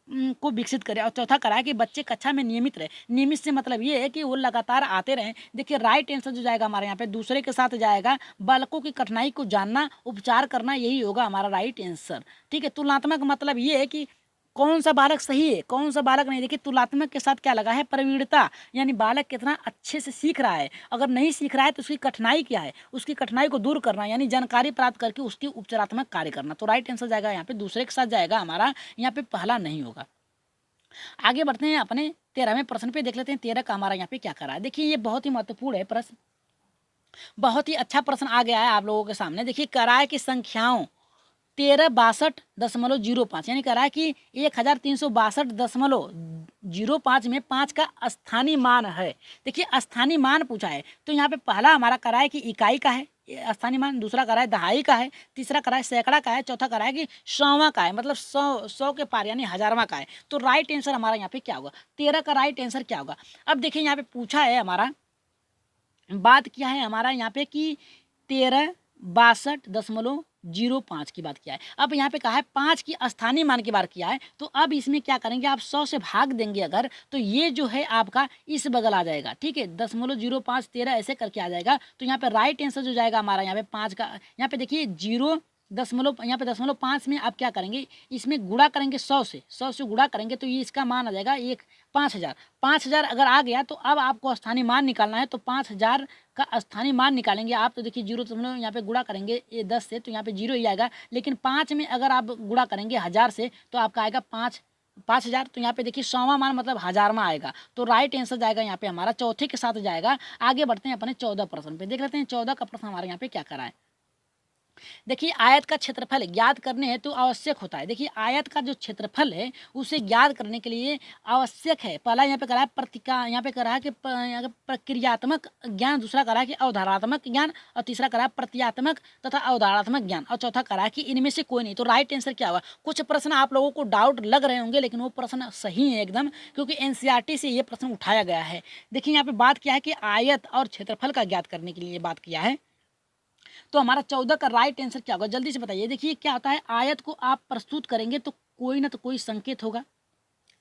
[SPEAKER 1] विकसित करे। और चौथा करा है कि बच्चे कक्षा में नियमित रहे। नियमित से मतलब ये है कि वो लगातार आते रहें। देखिए राइट आंसर जो जाएगा हमारे यहाँ पे दूसरे के साथ जाएगा, बालकों की कठिनाई को जानना, उपचार करना, यही होगा हमारा राइट आंसर, ठीक है। तुलनात्मक मतलब ये है कि कौन सा बालक सही है, कौन सा बालक नहीं। देखिए तुलनात्मक के साथ क्या लगा है, प्रवीणता, यानी बालक कितना अच्छे से सीख रहा है। अगर नहीं सीख रहा है तो उसकी कठिनाई क्या है, उसकी कठिनाई को दूर करना, यानी जानकारी प्राप्त करके उसकी उपचारात्मक कार्य करना। तो राइट आंसर जाएगा यहाँ पे दूसरे के साथ जाएगा हमारा, यहाँ पे पहला नहीं होगा। आगे बढ़ते हैं अपने 13वें प्रश्न पे, देख लेते हैं 13 का हमारा यहाँ पे क्या करा है। देखिए ये बहुत ही महत्वपूर्ण है प्रश्न, बहुत ही अच्छा प्रश्न आ गया है आप लोगों के सामने। देखिए करा है कि संख्याओं 1362.05, यानी कह रहा है कि 1362.05 में 5 का स्थानीय मान है। देखिए स्थानीय मान पूछा है, तो यहाँ पे पहला हमारा करा है कि इकाई का है स्थानीय मान, दूसरा करा है दहाई का है, तीसरा करा है सैकड़ा का है, चौथा करा है कि सौवां का है, मतलब 100 के पार यानी हजारवां का है। तो राइट आंसर हमारा यहाँ पे क्या होगा, 13 का राइट आंसर क्या होगा। अब देखिए यहाँ पे पूछा है हमारा, बात किया है हमारा यहाँ पे कि 1362.05 की बात किया है। अब यहाँ पे कहा है 5 की स्थानीय मान की बात किया है, तो अब इसमें क्या करेंगे, आप 100 से भाग देंगे अगर, तो ये जो है आपका इस बगल आ जाएगा, ठीक है। 0.05 13 ऐसे करके आ जाएगा। तो यहाँ पे राइट आंसर जो जाएगा हमारा यहाँ पे 5 का, यहाँ पे देखिए 0.5 में आप क्या करेंगे, इसमें गुणा करेंगे 100 से गुणा करेंगे, तो ये इसका मान आ जाएगा 5000। 5000 अगर आ गया तो अब आपको स्थानीय मान निकालना है, तो 5000 का स्थानीय मान निकालेंगे आप। तो देखिए 0 यहाँ पे गुणा करेंगे ये 10 से, तो यहाँ पे 0 ही आएगा। लेकिन 5 में अगर आप गुणा करेंगे 1000 से, तो आपका आएगा 5000। तो यहाँ पे देखिए 100वां मान मतलब हजारवां आएगा। तो राइट आंसर जाएगा यहाँ पे हमारा, चौथे के साथ जाएगा। आगे बढ़ते हैं अपने 14 प्रश्न पे, देख लेते हैं 14 का प्रश्न हमारे यहाँ पे क्या करा है। देखिए आयत का क्षेत्रफल ज्ञात करने हेतु आवश्यक होता है। देखिए आयत का जो क्षेत्रफल है उसे ज्ञात करने के लिए आवश्यक है। पहला यहाँ पे करा है यहाँ पे करा है कि यहाँ पे प्रक्रियात्मक ज्ञान, दूसरा करा है कि अवधारणात्मक ज्ञान, और तीसरा करा है प्रत्यात्मक तथा अवधारणात्मक ज्ञान, और चौथा करा है कि इनमें से कोई नहीं। तो राइट आंसर क्या होगा? कुछ प्रश्न आप लोगों को डाउट लग रहे होंगे, लेकिन वो प्रश्न सही है एकदम, क्योंकि एनसीईआरटी से ये प्रश्न उठाया गया है। देखिए यहाँ पे बात क्या है कि आयत और क्षेत्रफल का ज्ञात करने के लिए बात किया है। तो हमारा 14 का राइट आंसर क्या होगा? जल्दी से बताइए। देखिए क्या होता है, आयत को आप प्रस्तुत करेंगे तो कोई ना तो कोई संकेत होगा,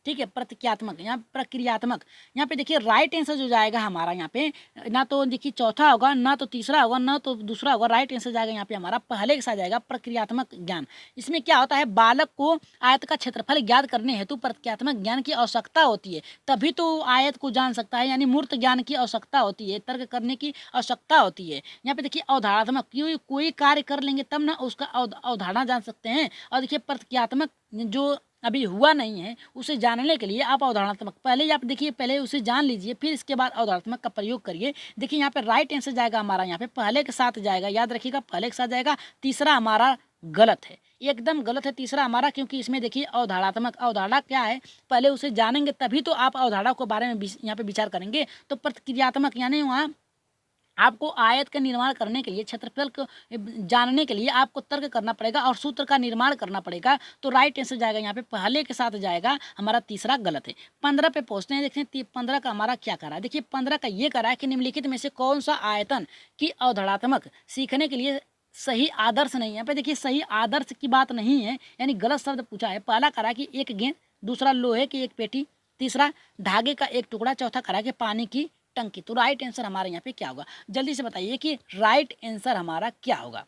[SPEAKER 1] ठीक है। प्रतीकात्मक, यहाँ प्रक्रियात्मक, यहाँ पे देखिए राइट आंसर जो जाएगा हमारा यहाँ पे, ना तो देखिए चौथा होगा, ना तो तीसरा होगा, ना तो दूसरा होगा। राइट आंसर जाएगा यहाँ पे हमारा पहले के साथ जाएगा प्रक्रियात्मक ज्ञान। इसमें क्या होता है, बालक को आयत का क्षेत्रफल ज्ञात करने हेतु प्रक्रियात्मक ज्ञान की आवश्यकता होती है, तभी तो आयत को जान सकता है। यानी मूर्त ज्ञान की आवश्यकता होती है, तर्क करने की आवश्यकता होती है। यहाँ पे देखिए अवधारणात्मक, कोई कार्य कर लेंगे तब ना उसका अवधारणा जान सकते हैं। और देखिए प्रक्रियात्मक, जो अभी हुआ नहीं है उसे जानने के लिए आप अवधारणात्मक, पहले आप देखिए, पहले उसे जान लीजिए, फिर इसके बाद अवधारणात्मक का प्रयोग करिए। देखिए यहाँ पे राइट आंसर जाएगा हमारा यहाँ पे पहले के साथ जाएगा, याद रखिएगा पहले के साथ जाएगा। तीसरा हमारा गलत है, एकदम गलत है तीसरा हमारा, क्योंकि इसमें देखिए अवधारणात्मक, अवधारणा क्या है, पहले उसे जानेंगे तभी तो आप अवधारणा के बारे में यहाँ पे विचार करेंगे। तो प्रतिक्रियात्मक यानी वहाँ आपको आयत का निर्माण करने के लिए, क्षेत्रफल को जानने के लिए आपको तर्क करना पड़ेगा और सूत्र का निर्माण करना पड़ेगा। तो राइट आंसर जाएगा यहाँ पे पहले के साथ जाएगा, हमारा तीसरा गलत है। 15 पे पहुँचते हैं, देखते हैं 15 का हमारा क्या करा है। देखिए 15 का ये करा है कि निम्नलिखित में से कौन सा आयतन की अवधारणात्मक सीखने के लिए सही आदर्श नहीं है। यहाँ पे देखिए सही आदर्श की बात नहीं है, यानी गलत शब्द पूछा है। पहला करा कि एक गेंद, दूसरा लोहे की एक पेटी, तीसरा धागे का एक टुकड़ा, चौथा करा कि पानी की टंकी। तो राइट आंसर हमारे यहाँ पे क्या होगा? जल्दी से बताइए कि राइट आंसर हमारा क्या होगा।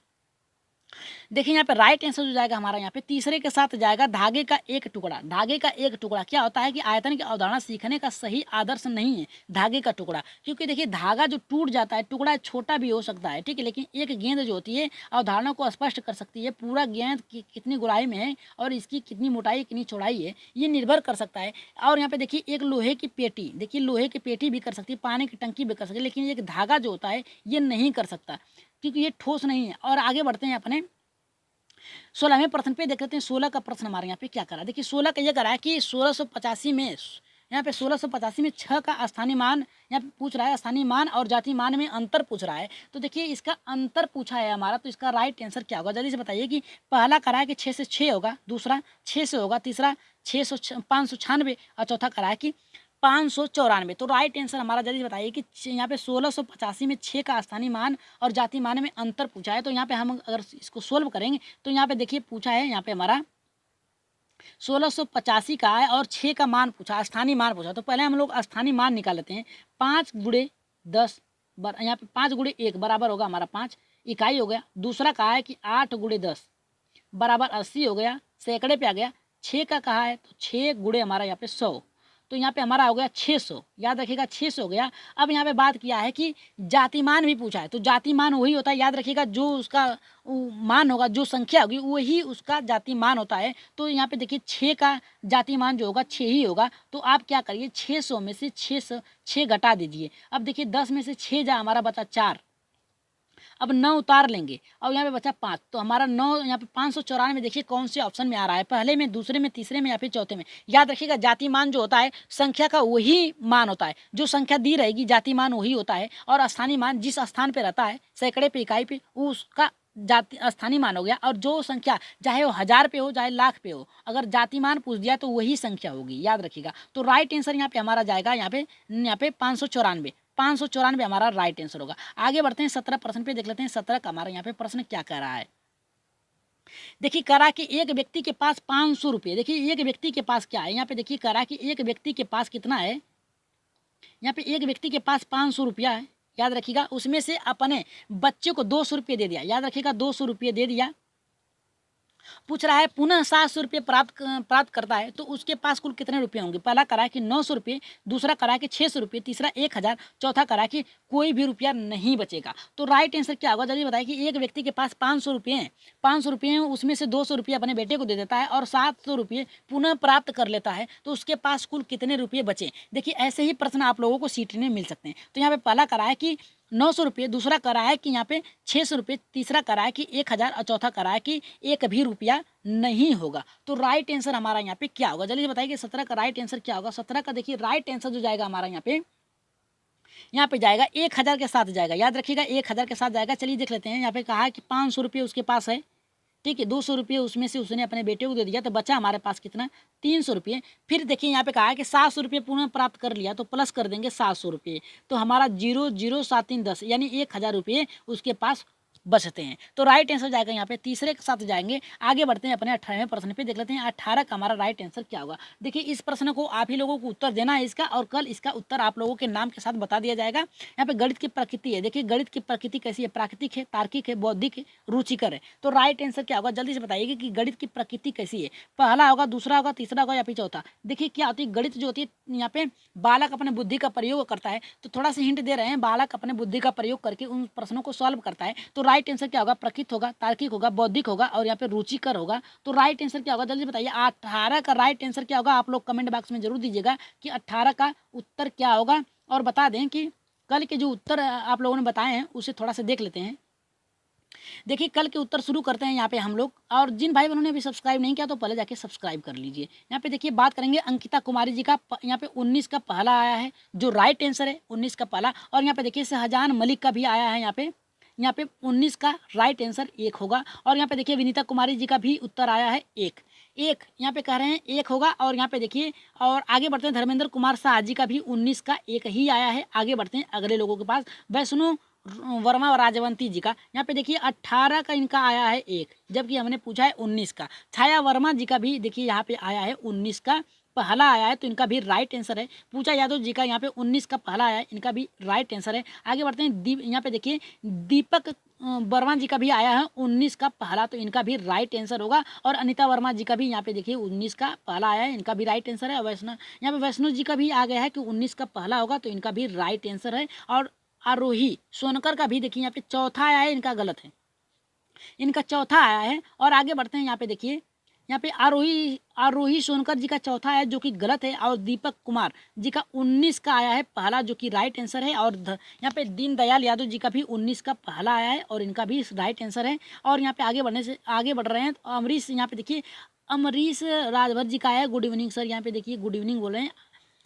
[SPEAKER 1] देखिए यहाँ पे राइट आंसर जो जाएगा हमारा यहाँ पे तीसरे के साथ जाएगा, धागे का एक टुकड़ा। धागे का एक टुकड़ा क्या होता है कि आयतन की अवधारणा सीखने का सही आदर्श नहीं है धागे का टुकड़ा, क्योंकि देखिए धागा जो टूट जाता है, टुकड़ा छोटा भी हो सकता है, ठीक है, लेकिन एक गेंद जो होती है अवधारणा को स्पष्ट कर सकती है। पूरा गेंद कितनी गुड़ाई में है और इसकी कितनी मोटाई, कितनी चौड़ाई है, ये निर्भर कर सकता है। और यहाँ पे देखिए एक लोहे की पेटी, देखिए लोहे की पेटी भी कर सकती है, पानी की टंकी भी कर सकती है, लेकिन एक धागा जो होता है ये नहीं कर सकता, क्योंकि ये ठोस नहीं है। और आगे बढ़ते हैं अपने 16वें प्रश्न पे, देख लेते हैं 16 का प्रश्न हमारे यहाँ पे क्या करा। देखिए 16 का ये करा है कि 1685 में, यहाँ पे 1685 में 6 का स्थानीय मान यहाँ पे पूछ रहा है, स्थानीय मान और जाति मान में अंतर पूछ रहा है। तो देखिए इसका अंतर पूछा है हमारा, तो इसका राइट आंसर क्या होगा? जल्दी से बताइए कि पहला करा है कि 6 से 6 होगा, दूसरा 6 से होगा, तीसरा 596 और चौथा करा है कि 594। तो राइट आंसर हमारा, जल्दी बताइए कि यहाँ पे 1685 में 6 का स्थानीय मान और जाति मान में अंतर पूछा है। तो यहाँ पे हम अगर इसको सोल्व करेंगे तो यहाँ पे देखिए पूछा है, यहाँ पे हमारा 1685 का है और 6 का मान पूछा, स्थानीय मान पूछा। तो पहले हम लोग स्थानीय मान निकाल लेते हैं। 5 गुणे 10 यहाँ पे 5 गुणे 1 बराबर होगा हमारा 5 इकाई हो गया। दूसरा कहा है कि 8 गुणे 10 बराबर 80 हो गया, सैकड़े पे आ गया। 6 का कहा है तो 6 गुणे हमारा यहाँ पे 100, तो यहाँ पे हमारा हो गया 600, याद रखिएगा 600 हो गया। अब यहाँ पे बात किया है कि जातिमान भी पूछा है, तो जातिमान वही होता है, याद रखिएगा जो उसका मान होगा, जो संख्या होगी वही उसका जातिमान होता है। तो यहाँ पे देखिए 6 का जातिमान जो होगा 6 ही होगा। तो आप क्या करिए 600 में से 6 घटा दीजिए। अब देखिए 10 में से 6 जा हमारा बचा 4, अब 9 उतार लेंगे और यहाँ पे बचा 5, तो हमारा 9 यहाँ पे 594 देखिए कौन से ऑप्शन में आ रहा है, पहले में, दूसरे में, तीसरे में या फिर चौथे में। याद रखिएगा जाति मान जो होता है संख्या का वही मान होता है, जो संख्या दी रहेगी जाति मान वही होता है, और स्थानीय मान जिस स्थान पे रहता है, सैकड़े पे, इकाई पे, उसका जाति स्थानीय मान हो गया। और जो संख्या चाहे वो 1000 पे हो चाहे लाख पे हो, अगर जाति मान पूछ दिया तो वही संख्या होगी, याद रखिएगा। तो राइट आंसर यहाँ पे हमारा जाएगा यहाँ पे 594 हमारा राइट आंसर होगा। आगे बढ़ते हैं 17 प्रश्न पे, देख लेते हैं 17 का हमारा यहाँ पे प्रश्न क्या कह रहा है। देखिए करा कि एक व्यक्ति के पास 500 रुपये, देखिए एक व्यक्ति के पास क्या है, यहाँ पे देखिए करा कि एक व्यक्ति के पास कितना है, यहाँ पे एक व्यक्ति के पास 500 रुपया है, याद रखिएगा। उसमें से अपने बच्चे को 200 रुपये दे दिया, याद रखिएगा 200 रुपये दे दिया। पूछ रहा है पुनः 700 रुपये प्राप्त करता है तो उसके पास कुल कितने रुपए होंगे। पहला करा कि 900 रुपये, दूसरा करा कि 600 रुपये, तीसरा 1000, चौथा करा कि कोई भी रुपया नहीं बचेगा। तो राइट आंसर क्या होगा? जल्दी बताइए कि एक व्यक्ति के पास 500 रुपये हैं, 500 रुपये हैं, उसमें से 200 रुपये अपने बेटे को दे देता है और 700 रुपये पुनः प्राप्त कर लेता है, तो उसके पास कुल कितने रुपये बचे। देखिए ऐसे ही प्रश्न आप लोगों को सीट में मिल सकते हैं। तो यहाँ पे पहला करा है कि ₹900, दूसरा कह रहा है कि यहाँ पे ₹600, तीसरा कह रहा है कि 1000 और चौथा कह रहा है कि 1 भी रुपया नहीं होगा। तो राइट आंसर हमारा यहाँ पे क्या होगा? जल्दी से बताइए कि 17 का राइट आंसर क्या होगा? 17 का देखिए राइट आंसर जो जाएगा हमारा यहाँ पे जाएगा 1000 के साथ जाएगा, याद रखिएगा 1000 के साथ जाएगा। चलिए देख लेते हैं, यहाँ पे कहा है कि ₹500 उसके पास है, ठीक है, ₹200 उसमें से उसने अपने बेटे को दे दिया, तो बचा हमारे पास कितना? ₹300। फिर देखिए यहाँ पे कहा है कि ₹700 पुनः प्राप्त कर लिया, तो प्लस कर देंगे ₹700, तो हमारा 00710 यानी ₹1000 उसके पास बचते हैं। तो राइट आंसर जाएगा यहाँ पे तीसरे के साथ जाएंगे। आगे बढ़ते हैं अपने 18वें प्रश्न पे, देख लेते हैं 18 का हमारा राइट आंसर क्या होगा। देखिए इस प्रश्न को आप ही लोगों को उत्तर देना है इसका, और कल इसका उत्तर आप लोगों के नाम के साथ बता दिया जाएगा। यहाँ पे गणित की प्रकृति है, देखिए गणित की प्रकृति कैसी है? प्राकृतिक है, तार्किक है, बौद्धिक है, रुचिकर है। तो राइट आंसर क्या होगा? जल्दी से बताइएगा कि गणित की प्रकृति कैसी है। पहला होगा, दूसरा होगा, तीसरा होगा या फिर चौथा? देखिए क्या होती है, गणित जो होती है यहाँ पे बालक अपने बुद्धि का प्रयोग करता है। तो थोड़ा सा हिंट दे रहे हैं, बालक अपने बुद्धि का प्रयोग करके उन प्रश्नों को सॉल्व करता है। तो राइट आंसर क्या होगा? प्रकृत होगा, तार्किक होगा, बौद्धिक होगा और यहाँ पे रुचिकर होगा। तो राइट आंसर क्या होगा? जल्दी बताइए 18 का राइट आंसर क्या होगा? आप लोग कमेंट बॉक्स में जरूर दीजिएगा कि 18 का उत्तर क्या होगा। और बता दें कि कल के जो उत्तर आप लोगों ने बताए हैं उसे थोड़ा सा देख लेते हैं। देखिए कल के उत्तर शुरू करते हैं यहाँ पे हम लोग, और जिन भाई बहनों ने अभी सब्सक्राइब नहीं किया तो पहले जाके सब्सक्राइब कर लीजिए। यहाँ पे देखिए बात करेंगे अंकिता कुमारी जी का, यहाँ पे 19 का पहला आया है जो राइट आंसर है, 19 का पहला। और यहाँ पे देखिए शाहजहान मलिक का भी आया है, यहाँ पे 19 का राइट आंसर 1 होगा। और यहाँ पे देखिए विनीता कुमारी जी का भी उत्तर आया है 1 यहाँ पे कह रहे हैं 1 होगा। और यहाँ पे देखिए और आगे बढ़ते हैं, धर्मेंद्र कुमार शाह जी का भी 19 का 1 ही आया है। आगे बढ़ते हैं अगले लोगों के पास, वैष्णो वर्मा और राजवंती जी का यहाँ पे देखिए 18 का इनका आया है 1, जबकि हमने पूछा है 19 का। छाया वर्मा जी का भी देखिए यहाँ पे आया है 19 का पहला आया है, तो इनका भी राइट आंसर है। पूजा यादव जी का यहाँ पे 19 का पहला आया है, इनका भी राइट आंसर है। आगे बढ़ते हैं, यहाँ पे देखिए दीपक वर्मा जी का भी आया है 19 का पहला, तो इनका भी राइट आंसर होगा। और अनिता वर्मा जी का भी यहाँ पे देखिए 19 का पहला आया है, इनका भी राइट आंसर है। वैष्णव यहाँ पे वैष्णव जी का भी आ गया है कि 19 का पहला होगा, तो इनका भी राइट आंसर है। और आरोही सोनकर का भी देखिए यहाँ पे चौथा आया है, इनका गलत है, इनका चौथा आया है। और आगे बढ़ते हैं, यहाँ पे देखिए यहाँ पे आरोही सोनकर जी का चौथा है जो कि गलत है। और दीपक कुमार जी का 19 का आया है पहला, जो कि राइट आंसर है। और यहाँ पे दीनदयाल यादव जी का भी 19 का पहला आया है और इनका भी राइट आंसर है। और यहाँ पे आगे बढ़ रहे हैं, तो अमरीश यहाँ पे देखिए अमरीश राजभर जी का है, गुड इवनिंग सर, यहाँ पे देखिए गुड इवनिंग बोल रहे हैं।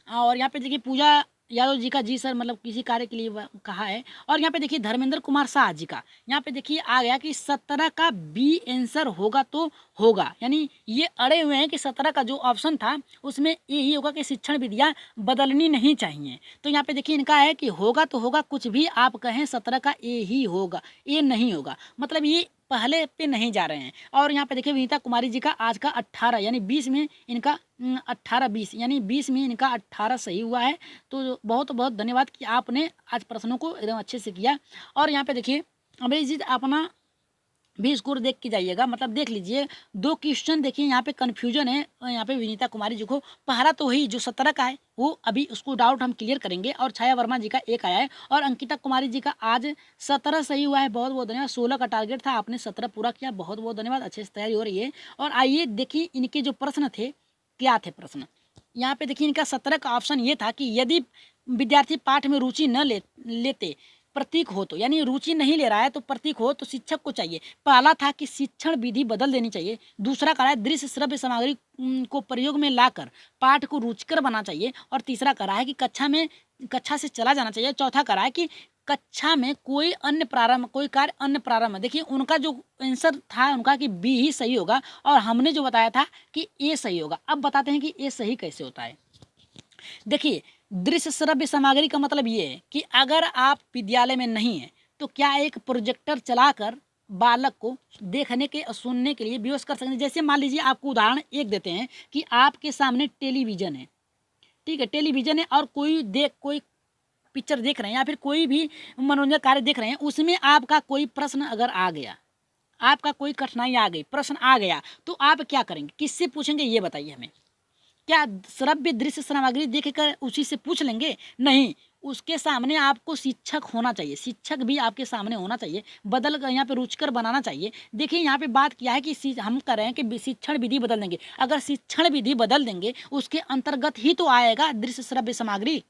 [SPEAKER 1] और यहाँ पे देखिए पूजा यादव जी का जी सर, मतलब किसी कार्य के लिए कहा है। और यहाँ पे देखिए धर्मेंद्र कुमार शाह जी का यहाँ पे देखिए आ गया कि 17 का बी आंसर होगा तो होगा, यानी ये अड़े हुए हैं कि 17 का जो ऑप्शन था उसमें यही होगा कि शिक्षण विधियाँ बदलनी नहीं चाहिए। तो यहाँ पे देखिए इनका है कि होगा तो होगा, कुछ भी आप कहें 17 का ए ही होगा, ए नहीं होगा, मतलब ये पहले पे नहीं जा रहे हैं। और यहाँ पे देखिए विनीता कुमारी जी का आज का 18 यानी 20 में इनका 18-20 यानी 20 में इनका 18 सही हुआ है। तो बहुत बहुत धन्यवाद कि आपने आज प्रश्नों को एकदम अच्छे से किया। और यहाँ पे देखिए अमरीश जी अपना भी स्कोर देख के जाइएगा, मतलब देख लीजिए 2 क्वेश्चन देखिए यहाँ पे कन्फ्यूजन है यहाँ पे विनीता कुमारी जी को। पहला तो वही जो 17 का है वो अभी उसको डाउट हम क्लियर करेंगे। और छाया वर्मा जी का 1 आया है और अंकिता कुमारी जी का आज 17 सही हुआ है, बहुत बहुत धन्यवाद। 16 का टारगेट था, आपने 17 पूरा किया, बहुत बहुत धन्यवाद, अच्छे से तैयारी हो रही है। और आइए देखिए इनके जो प्रश्न थे क्या थे प्रश्न। यहाँ पे देखिए इनका 17 का ऑप्शन ये था कि यदि विद्यार्थी पाठ में रुचि न लेते प्रतीक हो, तो यानी रुचि नहीं ले रहा है तो प्रतीक हो तो शिक्षक को चाहिए। पहला था कि शिक्षण विधि बदल देनी चाहिए। दूसरा कहा है दृश्य श्रव्य सामग्री को प्रयोग में लाकर पाठ को रुचिकर बनाना चाहिए। और तीसरा कहा है कि कक्षा से चला जाना चाहिए। चौथा कहा है कि कक्षा में कोई कार्य अन्य प्रारंभ। देखिए उनका जो आंसर था उनका कि बी ही सही होगा, और हमने जो बताया था कि ए सही होगा। अब बताते हैं कि ए सही कैसे होता है। देखिए दृश्य श्रव्य सामग्री का मतलब ये है कि अगर आप विद्यालय में नहीं है तो क्या एक प्रोजेक्टर चलाकर बालक को देखने के और सुनने के लिए व्यवस्था कर सकते हैं। जैसे मान लीजिए आपको उदाहरण एक देते हैं कि आपके सामने टेलीविज़न है, ठीक है, टेलीविज़न है और कोई पिक्चर देख रहे हैं या फिर कोई भी मनोरंजन कार्य देख रहे हैं, उसमें आपका कोई प्रश्न अगर आ गया, आपका कोई कठिनाई आ गई, प्रश्न आ गया, तो आप क्या करेंगे, किससे पूछेंगे, ये बताइए हमें। क्या श्रव्य दृश्य सामग्री देख कर उसी से पूछ लेंगे? नहीं, उसके सामने आपको शिक्षक होना चाहिए, शिक्षक भी आपके सामने होना चाहिए, बदल कर यहाँ पे रुचिकर बनाना चाहिए। देखिए यहाँ पे बात किया है कि हम कह रहे हैं कि शिक्षण विधि बदल देंगे। अगर शिक्षण विधि बदल देंगे उसके अंतर्गत ही तो आएगा दृश्य श्रव्य सामग्री।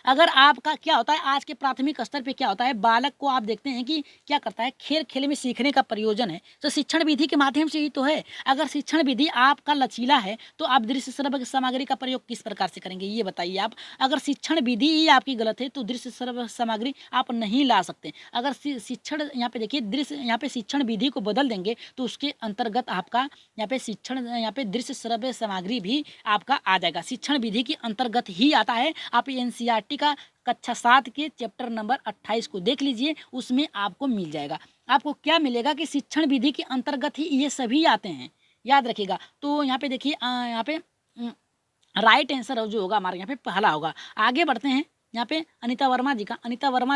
[SPEAKER 1] अगर आपका क्या होता है आज के प्राथमिक स्तर पे क्या होता है, बालक को आप देखते हैं कि क्या करता है, खेल खेल में सीखने का प्रयोजन है, तो शिक्षण विधि के माध्यम से ही तो है। अगर शिक्षण विधि आपका लचीला है तो आप दृश्य श्रव्य सामग्री का प्रयोग किस प्रकार से करेंगे, ये बताइए आप। अगर शिक्षण विधि ही आपकी गलत है तो दृश्य श्रव्य सामग्री आप नहीं ला सकते। अगर शिक्षण यहाँ पे देखिए, दृश्य यहाँ पे शिक्षण विधि को बदल देंगे तो उसके अंतर्गत आपका यहाँ पे शिक्षण, यहाँ पे दृश्य श्रव्य सामग्री भी आपका आ जाएगा, शिक्षण विधि के अंतर्गत ही आता है। आप एनसीईआरटी का कक्षा 7 के चैप्टर नंबर 28 को देख लीजिए, उसमें आपको मिल जाएगा। आपको क्या मिलेगा कि शिक्षण विधि के अंतर्गत ही ये सभी आते हैं, याद रखिएगा। तो यहाँ पे देखिए, यहाँ पे राइट आंसर जो होगा हमारे यहाँ पे पहला होगा। आगे बढ़ते हैं, यहाँ पे अनीता वर्मा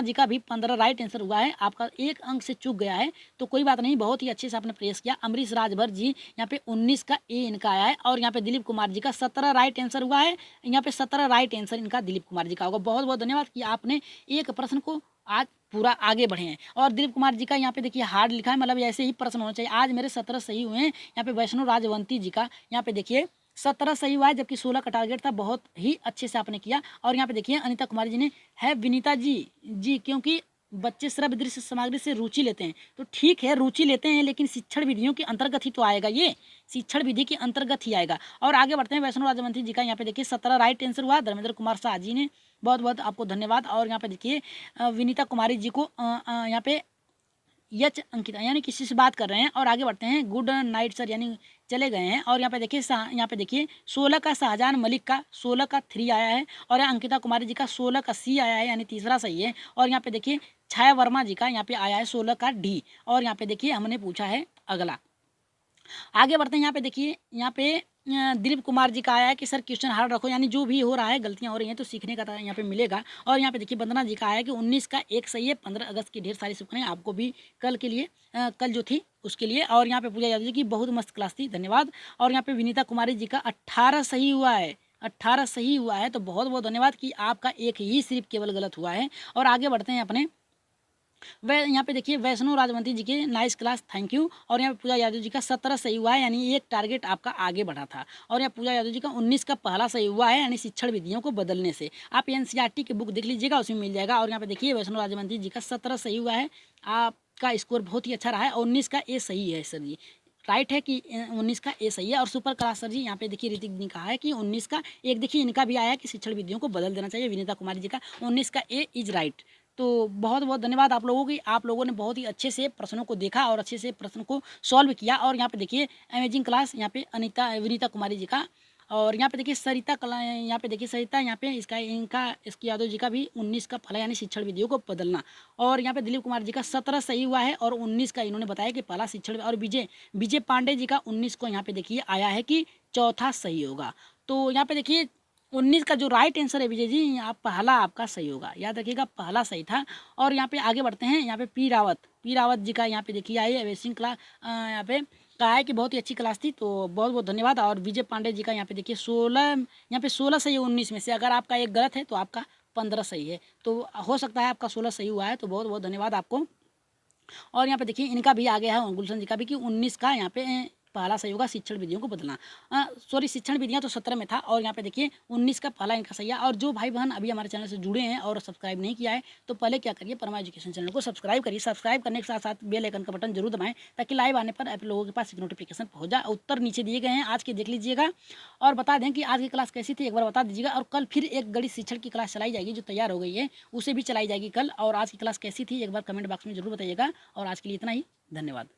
[SPEAKER 1] जी का भी 15 राइट आंसर हुआ है। आपका एक अंक से चूक गया है तो कोई बात नहीं, बहुत ही अच्छे से आपने प्रयास किया। अमरीश राजभर जी यहाँ पे 19 का ए इनका आया है। और यहाँ पे दिलीप कुमार जी का 17 राइट आंसर हुआ है। यहाँ पे 17 राइट आंसर इनका दिलीप कुमार जी का होगा। बहुत बहुत धन्यवाद कि आपने एक प्रश्न को आज पूरा आगे बढ़े हैं। और दिलीप कुमार जी का यहाँ पे देखिए हार्ड लिखा है, मतलब ऐसे ही प्रश्न होना चाहिए। आज मेरे 17 सही हुए हैं। यहाँ पे वैष्णो राजवंती जी का यहाँ पे देखिए 17 सही हुआ है, जबकि 16 का टारगेट था। बहुत ही अच्छे से आपने किया। और यहाँ पे देखिए अनीता कुमारी जी ने है विनीता जी क्योंकि बच्चे श्रव्य दृश्य सामग्री से रुचि लेते हैं, तो ठीक है रुचि लेते हैं, लेकिन शिक्षण विधियों के अंतर्गत ही तो आएगा, ये शिक्षण विधि के अंतर्गत ही आएगा। और आगे बढ़ते हैं, वैष्णो राजवंती जी का यहाँ पे देखिए 17 राइट आंसर हुआ। धर्मेंद्र कुमार शाह जी ने बहुत बहुत आपको धन्यवाद। और यहाँ पे देखिए विनीता कुमारी जी को यहाँ पे यच अंकिता यानी किसी से बात कर रहे हैं। और आगे बढ़ते हैं, गुड नाइट सर यानी चले गए हैं। और यहाँ पे देखिए यहाँ पे देखिए 16 का शाहजहान मलिक का 16 का 3 आया है। और यहाँ अंकिता कुमारी जी का 16 का सी आया है, यानी तीसरा सही है। और यहाँ पे देखिए छाया वर्मा जी का यहाँ पे आया है 16 का डी। और यहाँ पे देखिए हमने पूछा है अगला। आगे बढ़ते हैं, यहाँ पे देखिए यहाँ पे दिलीप कुमार जी का आया है कि सर क्वेश्चन हार्ड रखो, यानी जो भी हो रहा है गलतियां हो रही हैं तो सीखने का यहाँ पे मिलेगा। और यहाँ पे देखिए वंदना जी का आया है कि 19 का एक सही है। 15 अगस्त की ढेर सारी शुभकामनाएं आपको भी कल के लिए, कल जो थी उसके लिए। और यहाँ पे पूजा यादव जी की बहुत मस्त क्लास थी, धन्यवाद। और यहाँ पे विनीता कुमारी जी का 18 सही हुआ है, 18 सही हुआ है, तो बहुत बहुत धन्यवाद कि आपका एक ही सिर्फ केवल गलत हुआ है। और आगे बढ़ते हैं अपने यहाँ पे देखिए वैष्णो राजवंती जी के नाइस क्लास, थैंक यू। और यहाँ पे पूजा यादव जी का 17 सही हुआ है, यानी एक टारगेट आपका आगे बढ़ा था। और यहाँ पूजा यादव जी का 19 का पहला सही हुआ है, यानी शिक्षण विधियों को बदलने से। आप एनसीईआरटी की बुक देख लीजिएगा, उसमें मिल जाएगा। और यहाँ पे देखिए वैष्णो राजवंती जी का 17 सही हुआ है, आपका स्कोर बहुत ही अच्छा रहा है। 19 का ए सही है सर जी, राइट है कि 19 का ए सही है। और सुपर क्लास सर जी यहाँ पे देखिए ऋतिक ने कहा है कि 19 का एक, देखिए इनका भी आया है कि शिक्षण विधियों को बदल देना चाहिए। विनीता कुमारी जी का 19 का ए इज राइट। तो बहुत बहुत धन्यवाद आप लोगों की, आप लोगों ने बहुत ही अच्छे से प्रश्नों को देखा और अच्छे से प्रश्न को सॉल्व किया। और यहाँ पे देखिए अमेजिंग क्लास यहाँ पे विनीता कुमारी जी का। और यहाँ पे देखिए सरिता कला, यहाँ पे देखिए सरिता, यहाँ पे इसकी यादव जी का भी 19 का फला, यानी शिक्षण विधियों को बदलना। और यहाँ पे दिलीप कुमार जी का 17 सही हुआ है और 19 का इन्होंने बताया कि पहला शिक्षण। और विजय पांडे जी का 19 को यहाँ पे देखिए आया है कि चौथा सही होगा। तो यहाँ पे देखिए 19 का जो राइट आंसर है विजय जी, आप पहला आपका सही होगा, याद रखिएगा पहला सही था। और यहाँ पे आगे बढ़ते हैं, यहाँ पे पी रावत जी का यहाँ पे देखिए आई अवेसिंग क्लास, यहाँ पे कहा है कि बहुत ही अच्छी क्लास थी, तो बहुत बहुत धन्यवाद। और विजय पांडे जी का यहाँ पे देखिए 16, यहाँ पे 16 सही है 19 में से। अगर आपका एक गलत है तो आपका 15 सही है, तो हो सकता है आपका 16 सही हुआ है, तो बहुत बहुत धन्यवाद आपको। और यहाँ पे देखिए इनका भी आ गया है गुलशन जी का भी कि 19 का यहाँ पे पहला सही होगा शिक्षण विधियों को बदलना। सॉरी शिक्षण विधियाँ तो 17 में था, और यहाँ पे देखिए 19 का पहला इनका सही है। और जो भाई बहन अभी हमारे चैनल से जुड़े हैं और सब्सक्राइब नहीं किया है तो पहले क्या करिए, परमा एजुकेशन चैनल को सब्सक्राइब करिए। सब्सक्राइब करने के साथ साथ बेल आइकन का बटन जरूर दबाएं, ताकि लाइव आने पर आप लोगों के पास एक नोटिफिकेशन पहुँच जाए। उत्तर नीचे दिए गए हैं, आज के देख लीजिएगा। और बता दें कि आज की क्लास कैसी थी एक बार बता दीजिएगा। और कल फिर एक गणित शिक्षण की क्लास चलाई जाएगी जो तैयार हो गई है, उसे भी चलाई जाएगी कल। और आज की क्लास कैसी थी एक बार कमेंट बॉक्स में जरूर बताइएगा। और आज के लिए इतना ही, धन्यवाद।